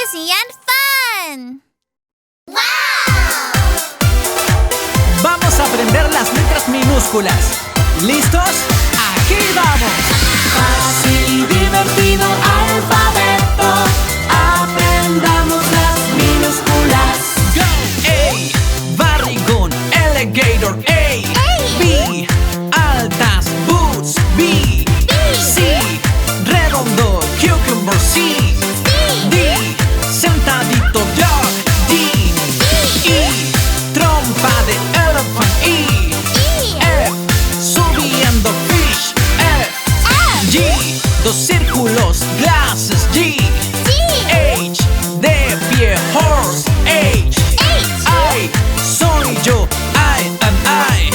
Easy&Fun. ¡Wow! Vamos a aprender las letras minúsculas. ¿Listos? ¡Aquí vamos! Fácil, divertido, alfabeto. Aprendamos las minúsculas. Go! A, barrigón, alligator. A, B, altas, boots. B, C, redondo, cucumber. C, D, sentadito, dog. D, E, trompa de elephant. E, F, subiendo, fish. F, G, dos círculos, glasses. G, H, de pie, horse. H, I, soy yo. I am I.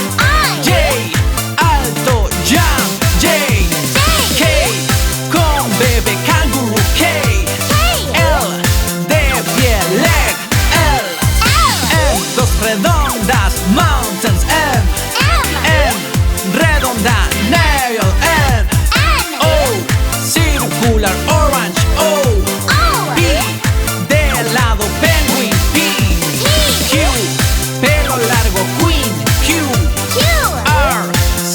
J, alto, jump. J, K, con bebé, canguro. K, L, de pie, leg. L, M, dos redondas, mountains. M, redonda, nail. N, O, circular, orange. O, P, de helado, penguin. P, Q, pelo largo, queen. Q, R,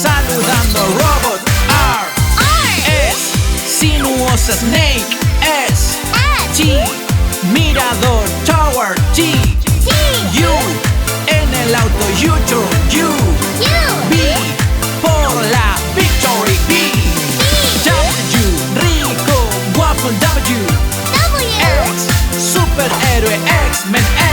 saludando, robot. R, S, sinuosa, snake. S, T, mirador, tower. T, U, en el auto, U-turn. U, B, por la victory. B, W, rico, waffle. W, X, superhéroe, X-Men.